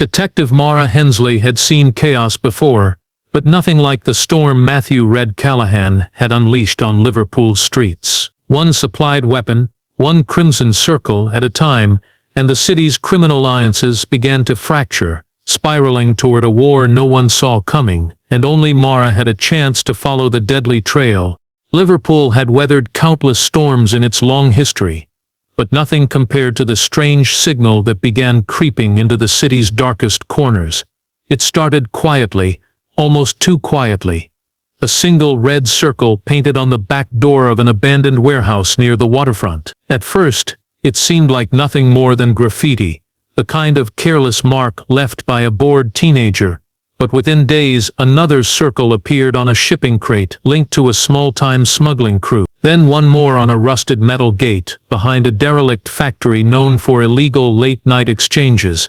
Detective Mara Hensley had seen chaos before, but nothing like the storm Matthew "Red" Callahan had unleashed on Liverpool's streets. One supplied weapon, one crimson circle at a time, and the city's criminal alliances began to fracture, spiraling toward a war no one saw coming, and only Mara had a chance to follow the deadly trail. Liverpool had weathered countless storms in its long history, but nothing compared to the strange signal that began creeping into the city's darkest corners. It started quietly, almost too quietly. A single red circle painted on the back door of an abandoned warehouse near the waterfront. At first, it seemed like nothing more than graffiti, the kind of careless mark left by a bored teenager. But within days, another circle appeared on a shipping crate linked to a small-time smuggling crew. Then one more on a rusted metal gate behind a derelict factory known for illegal late-night exchanges.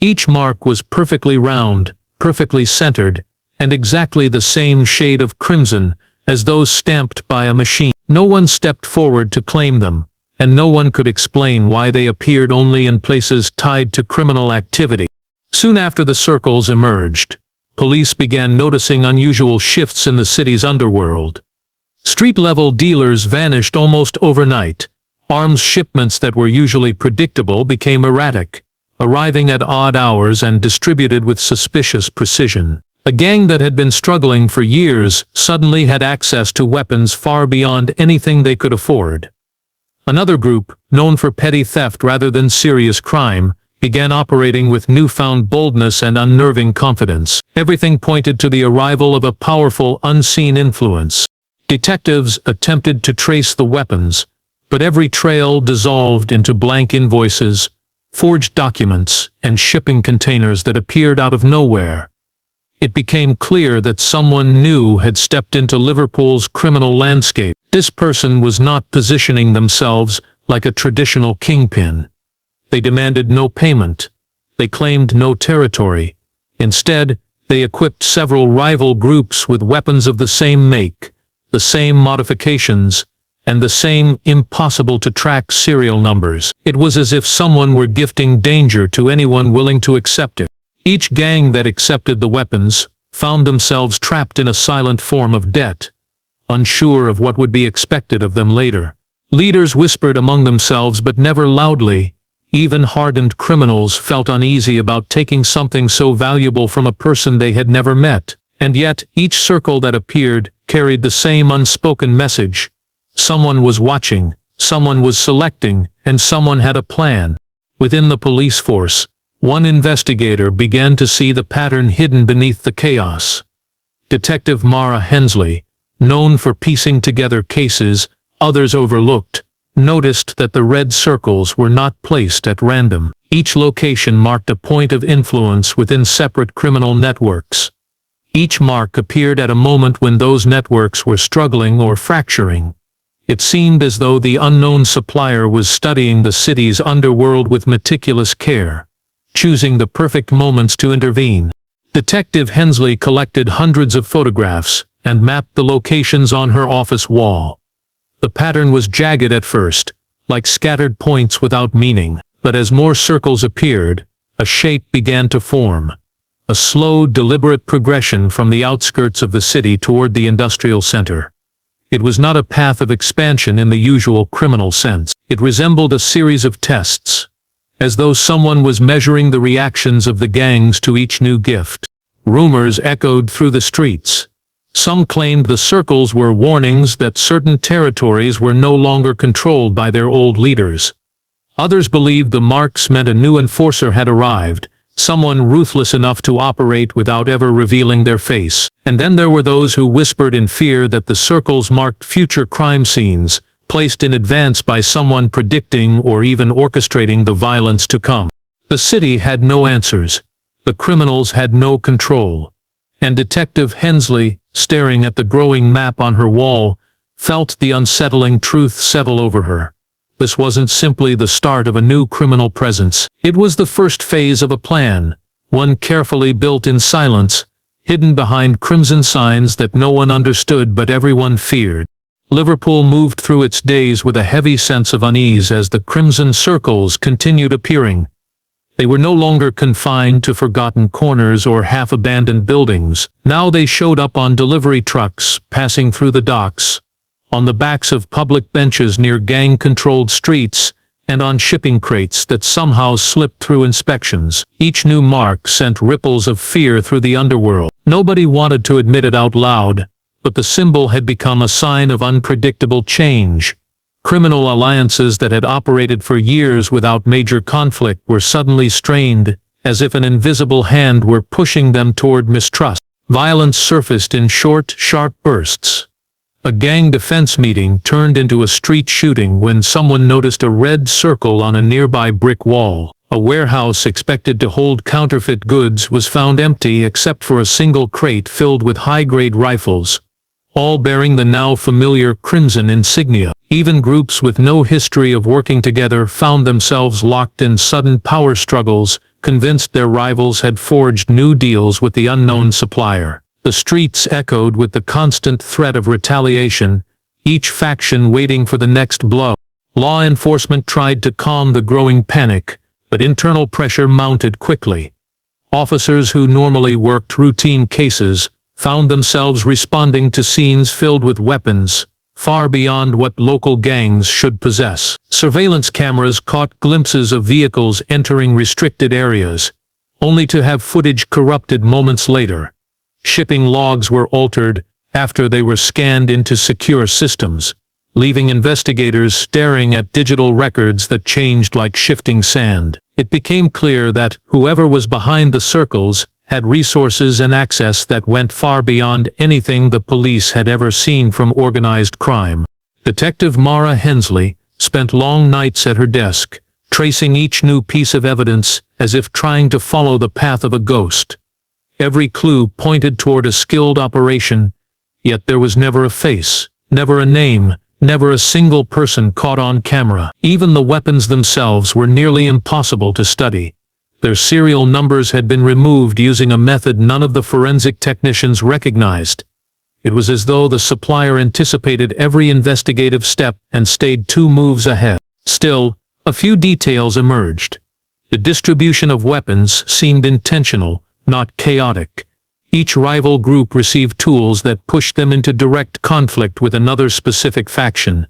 Each mark was perfectly round, perfectly centered, and exactly the same shade of crimson as those stamped by a machine. No one stepped forward to claim them, and no one could explain why they appeared only in places tied to criminal activity. Soon after the circles emerged, police began noticing unusual shifts in the city's underworld. Street-level dealers vanished almost overnight. Arms shipments that were usually predictable became erratic, arriving at odd hours and distributed with suspicious precision. A gang that had been struggling for years suddenly had access to weapons far beyond anything they could afford. Another group, known for petty theft rather than serious crime, began operating with newfound boldness and unnerving confidence. Everything pointed to the arrival of a powerful, unseen influence. Detectives attempted to trace the weapons, but every trail dissolved into blank invoices, forged documents, and shipping containers that appeared out of nowhere. It became clear that someone new had stepped into Liverpool's criminal landscape. This person was not positioning themselves like a traditional kingpin. They demanded no payment. They claimed no territory. Instead, they equipped several rival groups with weapons of the same make, the same modifications, and the same impossible-to-track serial numbers. It was as if someone were gifting danger to anyone willing to accept it. Each gang that accepted the weapons found themselves trapped in a silent form of debt, unsure of what would be expected of them later. Leaders whispered among themselves, but never loudly. Even hardened criminals felt uneasy about taking something so valuable from a person they had never met. And yet, each circle that appeared carried the same unspoken message. Someone was watching, someone was selecting, and someone had a plan. Within the police force, one investigator began to see the pattern hidden beneath the chaos. Detective Mara Hensley, known for piecing together cases others overlooked, noticed that the red circles were not placed at random. Each location marked a point of influence within separate criminal networks. Each mark appeared at a moment when those networks were struggling or fracturing. It seemed as though the unknown supplier was studying the city's underworld with meticulous care, choosing the perfect moments to intervene. Detective Hensley collected hundreds of photographs and mapped the locations on her office wall. The pattern was jagged at first, like scattered points without meaning, but as more circles appeared, a shape began to form. A slow, deliberate progression from the outskirts of the city toward the industrial center. It was not a path of expansion in the usual criminal sense. It resembled a series of tests, as though someone was measuring the reactions of the gangs to each new gift. Rumors echoed through the streets. Some claimed the circles were warnings that certain territories were no longer controlled by their old leaders. Others believed the marks meant a new enforcer had arrived, someone ruthless enough to operate without ever revealing their face. And then there were those who whispered in fear that the circles marked future crime scenes, placed in advance by someone predicting or even orchestrating the violence to come. The city had no answers. The criminals had no control. And Detective Hensley, staring at the growing map on her wall, felt the unsettling truth settle over her. This wasn't simply the start of a new criminal presence. It was the first phase of a plan, one carefully built in silence, hidden behind crimson signs that no one understood but everyone feared. Liverpool moved through its days with a heavy sense of unease as the crimson circles continued appearing. They were no longer confined to forgotten corners or half-abandoned buildings. Now they showed up on delivery trucks, passing through the docks, on the backs of public benches near gang-controlled streets, and on shipping crates that somehow slipped through inspections. Each new mark sent ripples of fear through the underworld. Nobody wanted to admit it out loud, but the symbol had become a sign of unpredictable change. Criminal alliances that had operated for years without major conflict were suddenly strained, as if an invisible hand were pushing them toward mistrust. Violence surfaced in short, sharp bursts. A gang defense meeting turned into a street shooting when someone noticed a red circle on a nearby brick wall. A warehouse expected to hold counterfeit goods was found empty except for a single crate filled with high-grade rifles, all bearing the now familiar crimson insignia. Even groups with no history of working together found themselves locked in sudden power struggles, convinced their rivals had forged new deals with the unknown supplier. The streets echoed with the constant threat of retaliation, each faction waiting for the next blow. Law enforcement tried to calm the growing panic, but internal pressure mounted quickly. Officers who normally worked routine cases found themselves responding to scenes filled with weapons, far beyond what local gangs should possess. Surveillance cameras caught glimpses of vehicles entering restricted areas, only to have footage corrupted moments later. Shipping logs were altered after they were scanned into secure systems, leaving investigators staring at digital records that changed like shifting sand. It became clear that whoever was behind the circles had resources and access that went far beyond anything the police had ever seen from organized crime. Detective Mara Hensley spent long nights at her desk, tracing each new piece of evidence as if trying to follow the path of a ghost. Every clue pointed toward a skilled operation, yet there was never a face, never a name, never a single person caught on camera. Even the weapons themselves were nearly impossible to study. Their serial numbers had been removed using a method none of the forensic technicians recognized. It was as though the supplier anticipated every investigative step and stayed 2 moves ahead. Still, a few details emerged. The distribution of weapons seemed intentional, not chaotic. Each rival group received tools that pushed them into direct conflict with another specific faction.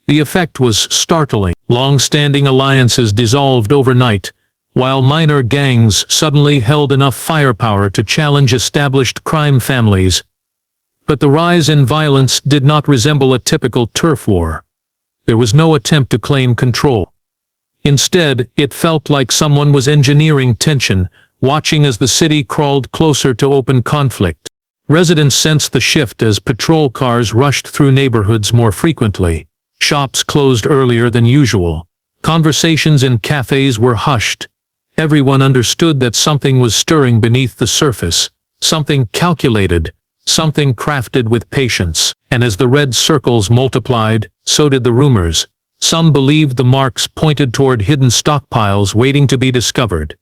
The effect was startling. Long-standing alliances dissolved overnight, while minor gangs suddenly held enough firepower to challenge established crime families. But the rise in violence did not resemble a typical turf war. There was no attempt to claim control. Instead, it felt like someone was engineering tension, watching as the city crawled closer to open conflict. Residents sensed the shift as patrol cars rushed through neighborhoods more frequently. Shops closed earlier than usual. Conversations in cafes were hushed. Everyone understood that something was stirring beneath the surface, something calculated, something crafted with patience. And as the red circles multiplied, so did the rumors. Some believed the marks pointed toward hidden stockpiles waiting to be discovered.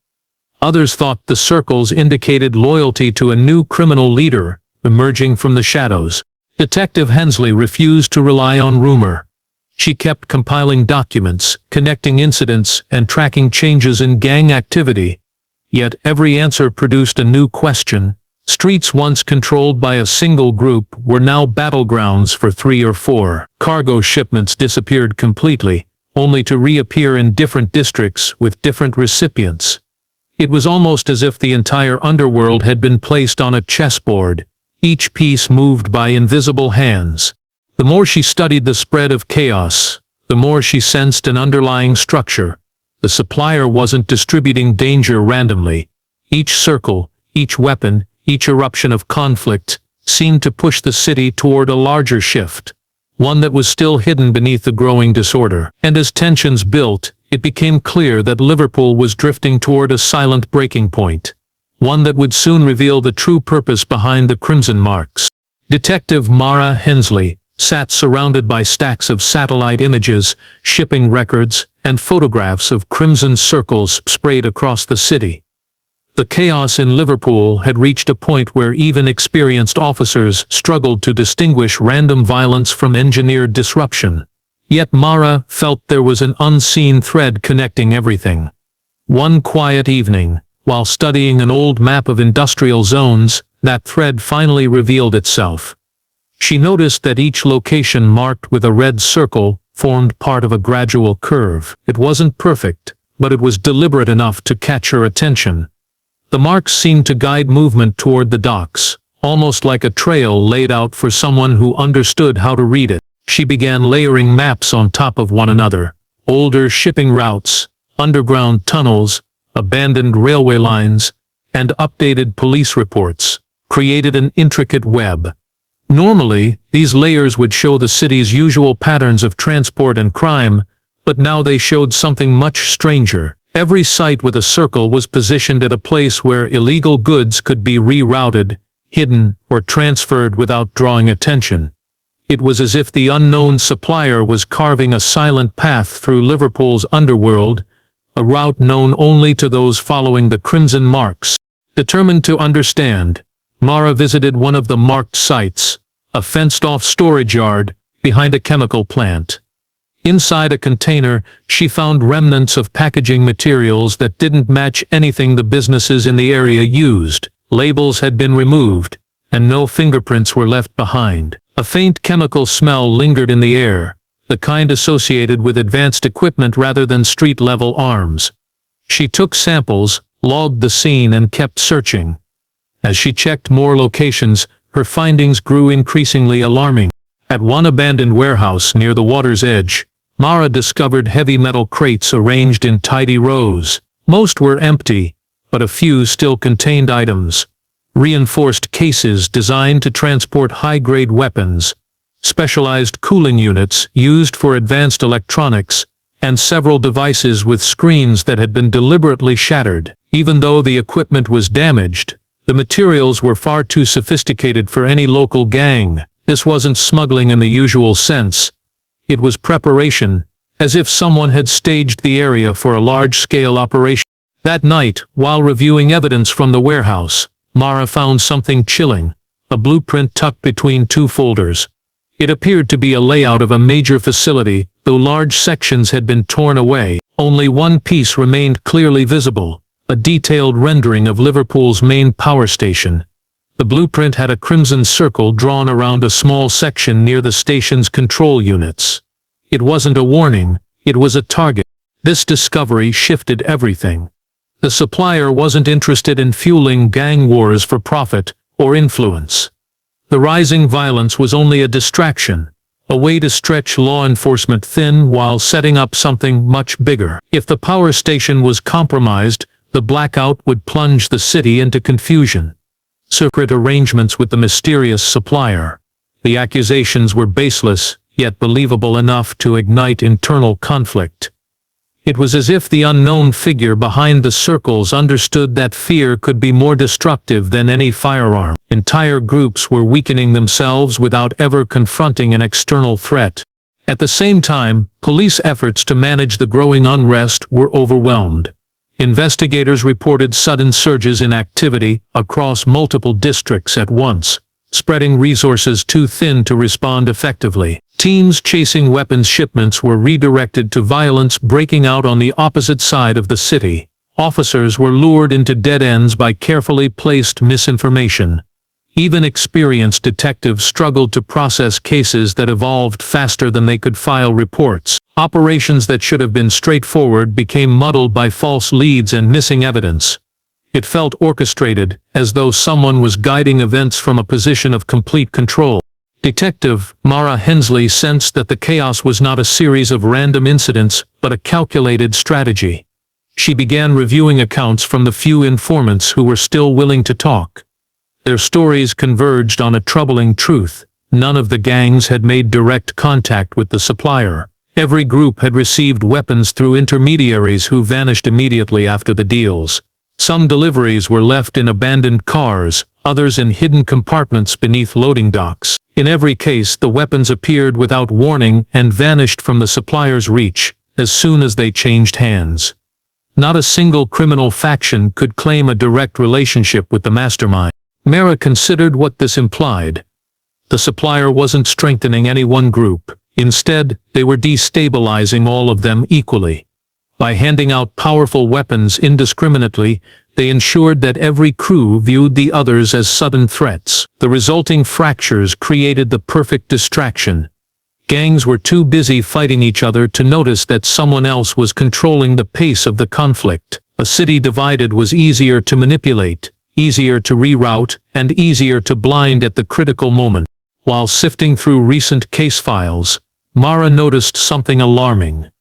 Others thought the circles indicated loyalty to a new criminal leader emerging from the shadows. Detective Hensley refused to rely on rumor. She kept compiling documents, connecting incidents, and tracking changes in gang activity. Yet every answer produced a new question. Streets once controlled by a single group were now battlegrounds for 3 or 4. Cargo shipments disappeared completely, only to reappear in different districts with different recipients. It was almost as if the entire underworld had been placed on a chessboard, each piece moved by invisible hands. The more she studied the spread of chaos, the more she sensed an underlying structure. The supplier wasn't distributing danger randomly. Each circle, each weapon, each eruption of conflict seemed to push the city toward a larger shift, one that was still hidden beneath the growing disorder. And as tensions built, it became clear that Liverpool was drifting toward a silent breaking point, one that would soon reveal the true purpose behind the crimson marks. Detective Mara Hensley sat surrounded by stacks of satellite images, shipping records, and photographs of crimson circles sprayed across the city. The chaos in Liverpool had reached a point where even experienced officers struggled to distinguish random violence from engineered disruption. Yet Mara felt there was an unseen thread connecting everything. One quiet evening, while studying an old map of industrial zones, that thread finally revealed itself. She noticed that each location marked with a red circle formed part of a gradual curve. It wasn't perfect, but it was deliberate enough to catch her attention. The marks seemed to guide movement toward the docks, almost like a trail laid out for someone who understood how to read it. She began layering maps on top of one another. Older shipping routes, underground tunnels, abandoned railway lines, and updated police reports created an intricate web. Normally, these layers would show the city's usual patterns of transport and crime, but now they showed something much stranger. Every site with a circle was positioned at a place where illegal goods could be rerouted, hidden, or transferred without drawing attention. It was as if the unknown supplier was carving a silent path through Liverpool's underworld, a route known only to those following the crimson marks. Determined to understand, Mara visited one of the marked sites, a fenced-off storage yard behind a chemical plant. Inside a container, she found remnants of packaging materials that didn't match anything the businesses in the area used. Labels had been removed, and no fingerprints were left behind. A faint chemical smell lingered in the air, the kind associated with advanced equipment rather than street-level arms. She took samples, logged the scene, and kept searching. As she checked more locations, her findings grew increasingly alarming. At one abandoned warehouse near the water's edge, Mara discovered heavy metal crates arranged in tidy rows. Most were empty, but a few still contained items. Reinforced cases designed to transport high-grade weapons, specialized cooling units used for advanced electronics, and several devices with screens that had been deliberately shattered. Even though the equipment was damaged, the materials were far too sophisticated for any local gang. This wasn't smuggling in the usual sense. It was preparation, as if someone had staged the area for a large-scale operation. That night, while reviewing evidence from the warehouse, Mara found something chilling, a blueprint tucked between two folders. It appeared to be a layout of a major facility, though large sections had been torn away. Only one piece remained clearly visible, a detailed rendering of Liverpool's main power station. The blueprint had a crimson circle drawn around a small section near the station's control units. It wasn't a warning, it was a target. This discovery shifted everything. The supplier wasn't interested in fueling gang wars for profit or influence. The rising violence was only a distraction, a way to stretch law enforcement thin while setting up something much bigger. If the power station was compromised, the blackout would plunge the city into confusion. Secret arrangements with the mysterious supplier. The accusations were baseless, yet believable enough to ignite internal conflict. It was as if the unknown figure behind the circles understood that fear could be more destructive than any firearm. Entire groups were weakening themselves without ever confronting an external threat. At the same time, police efforts to manage the growing unrest were overwhelmed. Investigators reported sudden surges in activity across multiple districts at once, spreading resources too thin to respond effectively. Teams chasing weapons shipments were redirected to violence breaking out on the opposite side of the city. Officers were lured into dead ends by carefully placed misinformation. Even experienced detectives struggled to process cases that evolved faster than they could file reports. Operations that should have been straightforward became muddled by false leads and missing evidence. It felt orchestrated, as though someone was guiding events from a position of complete control. Detective Mara Hensley sensed that the chaos was not a series of random incidents, but a calculated strategy. She began reviewing accounts from the few informants who were still willing to talk. Their stories converged on a troubling truth. None of the gangs had made direct contact with the supplier. Every group had received weapons through intermediaries who vanished immediately after the deals. Some deliveries were left in abandoned cars, others in hidden compartments beneath loading docks. In every case, the weapons appeared without warning and vanished from the supplier's reach as soon as they changed hands. Not a single criminal faction could claim a direct relationship with the mastermind. Mara considered what this implied. The supplier wasn't strengthening any one group. Instead, they were destabilizing all of them equally. By handing out powerful weapons indiscriminately, they ensured that every crew viewed the others as sudden threats. The resulting fractures created the perfect distraction. Gangs were too busy fighting each other to notice that someone else was controlling the pace of the conflict. A city divided was easier to manipulate, easier to reroute, and easier to blind at the critical moment. While sifting through recent case files, Mara noticed something alarming.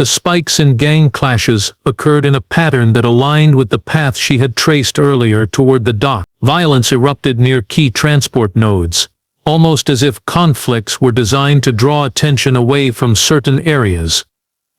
The spikes in gang clashes occurred in a pattern that aligned with the path she had traced earlier toward the dock. Violence erupted near key transport nodes, almost as if conflicts were designed to draw attention away from certain areas.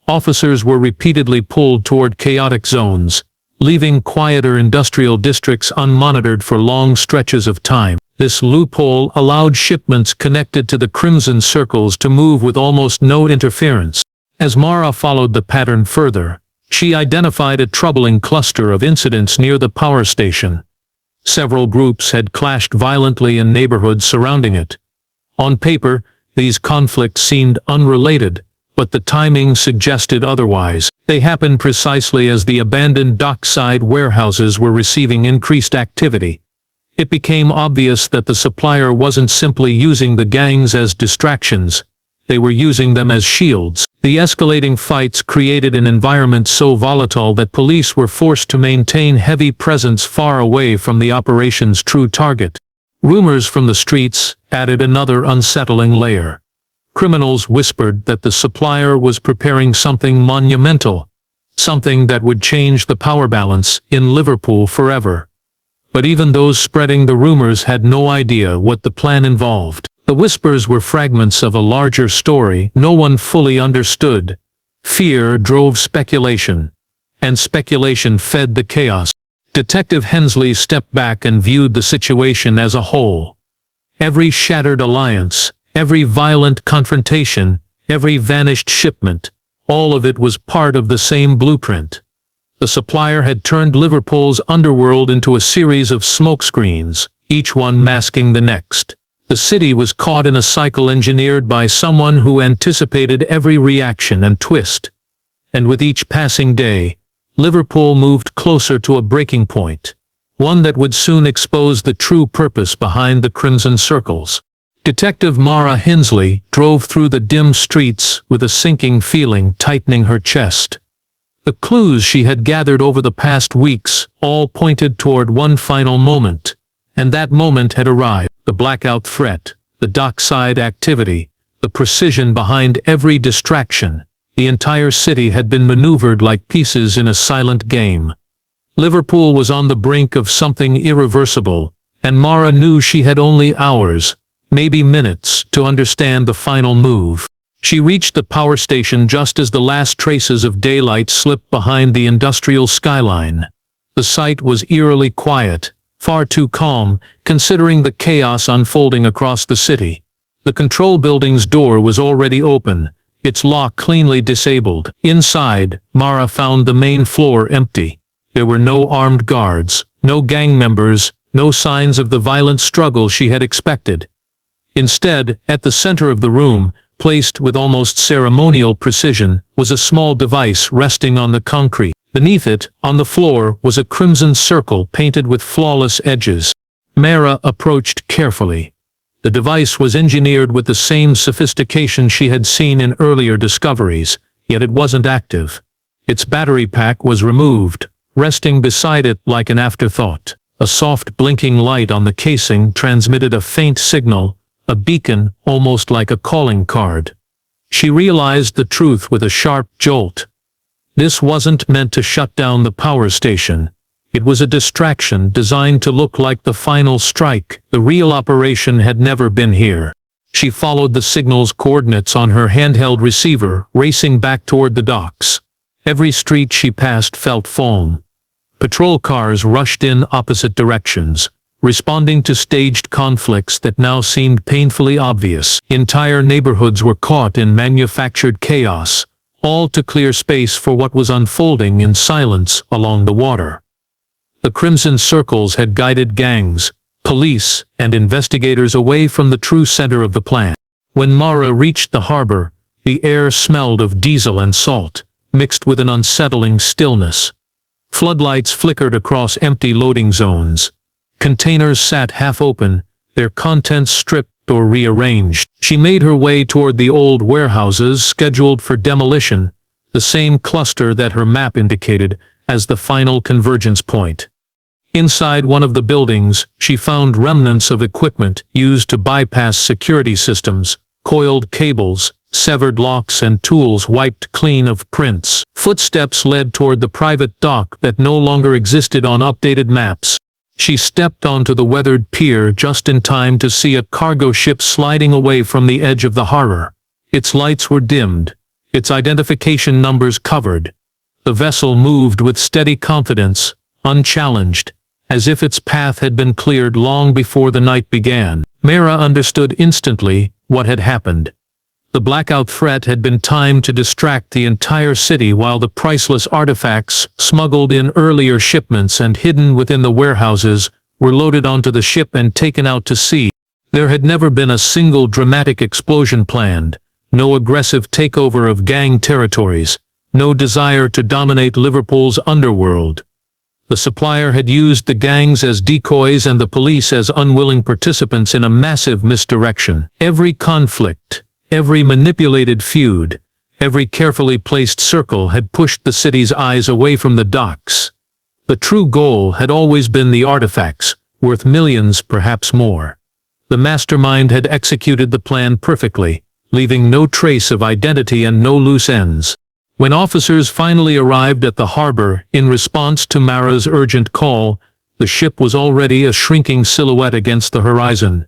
Officers were repeatedly pulled toward chaotic zones, leaving quieter industrial districts unmonitored for long stretches of time. This loophole allowed shipments connected to the Crimson Circles to move with almost no interference. As Mara followed the pattern further, she identified a troubling cluster of incidents near the power station. Several groups had clashed violently in neighborhoods surrounding it. On paper, these conflicts seemed unrelated, but the timing suggested otherwise. They happened precisely as the abandoned dockside warehouses were receiving increased activity. It became obvious that the supplier wasn't simply using the gangs as distractions. They were using them as shields. The escalating fights created an environment so volatile that police were forced to maintain heavy presence far away from the operation's true target. Rumors from the streets added another unsettling layer. Criminals whispered that the supplier was preparing something monumental, something that would change the power balance in Liverpool forever. But even those spreading the rumors had no idea what the plan involved. The whispers were fragments of a larger story no one fully understood. Fear drove speculation, and speculation fed the chaos. Detective Hensley stepped back and viewed the situation as a whole. Every shattered alliance, every violent confrontation, every vanished shipment, all of it was part of the same blueprint. The supplier had turned Liverpool's Underworld into a series of smokescreens, each one masking the next. The city was caught in a cycle engineered by someone who anticipated every reaction and twist. And with each passing day, Liverpool moved closer to a breaking point, one that would soon expose the true purpose behind the Crimson Circles. Detective Mara Hensley drove through the dim streets with a sinking feeling tightening her chest. The clues she had gathered over the past weeks all pointed toward one final moment, and that moment had arrived. The blackout threat, the dockside activity, the precision behind every distraction. The entire city had been maneuvered like pieces in a silent game. Liverpool was on the brink of something irreversible, and Mara knew she had only hours, maybe minutes, to understand the final move. She reached the power station just as the last traces of daylight slipped behind the industrial skyline. The site was eerily quiet, far too calm, considering the chaos unfolding across the city. The control building's door was already open, its lock cleanly disabled. Inside, Mara found the main floor empty. There were no armed guards, no gang members, no signs of the violent struggle she had expected. Instead, at the center of the room, placed with almost ceremonial precision, was a small device resting on the concrete. Beneath it, on the floor, was a crimson circle painted with flawless edges. Mara approached carefully. The device was engineered with the same sophistication she had seen in earlier discoveries, yet it wasn't active. Its battery pack was removed, resting beside it like an afterthought. A soft blinking light on the casing transmitted a faint signal, a beacon almost like a calling card. She realized the truth with a sharp jolt. This wasn't meant to shut down the power station. It was a distraction designed to look like the final strike. The real operation had never been here. She followed the signal's coordinates on her handheld receiver, racing back toward the docks. Every street she passed felt foam. Patrol cars rushed in opposite directions, responding to staged conflicts that now seemed painfully obvious. Entire neighborhoods were caught in manufactured chaos, all to clear space for what was unfolding in silence along the water. The Crimson Circles had guided gangs, police, and investigators away from the true center of the plan. When Mara reached the harbor, the air smelled of diesel and salt, mixed with an unsettling stillness. Floodlights flickered across empty loading zones. Containers sat half open, their contents stripped or rearranged. She made her way toward the old warehouses scheduled for demolition, the same cluster that her map indicated as the final convergence point. Inside one of the buildings, she found remnants of equipment used to bypass security systems, coiled cables, severed locks and tools wiped clean of prints. Footsteps led toward the private dock that no longer existed on updated maps. She stepped onto the weathered pier just in time to see a cargo ship sliding away from the edge of the harbor. Its lights were dimmed, its identification numbers covered. The vessel moved with steady confidence, unchallenged, as if its path had been cleared long before the night began. Mara understood instantly what had happened. The blackout threat had been timed to distract the entire city while the priceless artifacts, smuggled in earlier shipments and hidden within the warehouses, were loaded onto the ship and taken out to sea. There had never been a single dramatic explosion planned, no aggressive takeover of gang territories, no desire to dominate Liverpool's underworld. The supplier had used the gangs as decoys and the police as unwilling participants in a massive misdirection. Every conflict, every manipulated feud, every carefully placed circle had pushed the city's eyes away from the docks. The true goal had always been the artifacts, worth millions, perhaps more. The mastermind had executed the plan perfectly, leaving no trace of identity and no loose ends. When officers finally arrived at the harbor in response to Mara's urgent call, the ship was already a shrinking silhouette against the horizon.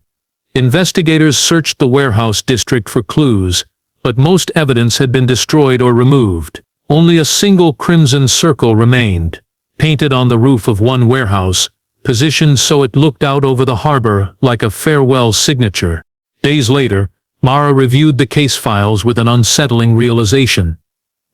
Investigators searched the warehouse district for clues, but most evidence had been destroyed or removed. Only a single crimson circle remained, painted on the roof of one warehouse, positioned so it looked out over the harbor like a farewell signature. Days later, Mara reviewed the case files with an unsettling realization.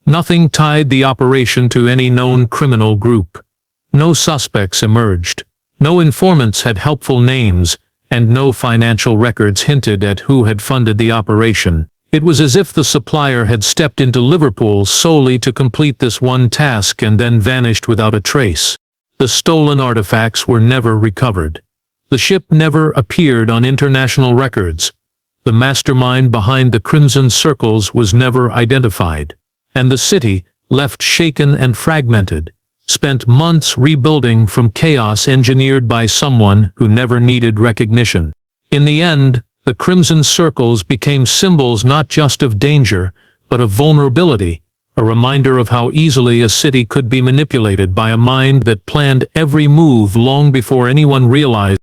Nothing tied the operation to any known criminal group. No suspects emerged. No informants had helpful names, and no financial records hinted at who had funded the operation. It was as if the supplier had stepped into Liverpool solely to complete this one task and then vanished without a trace. The stolen artifacts were never recovered. The ship never appeared on international records. The mastermind behind the Crimson Circles was never identified. And the city, left shaken and fragmented, spent months rebuilding from chaos engineered by someone who never needed recognition. In the end, the Crimson Circles became symbols not just of danger, but of vulnerability, a reminder of how easily a city could be manipulated by a mind that planned every move long before anyone realized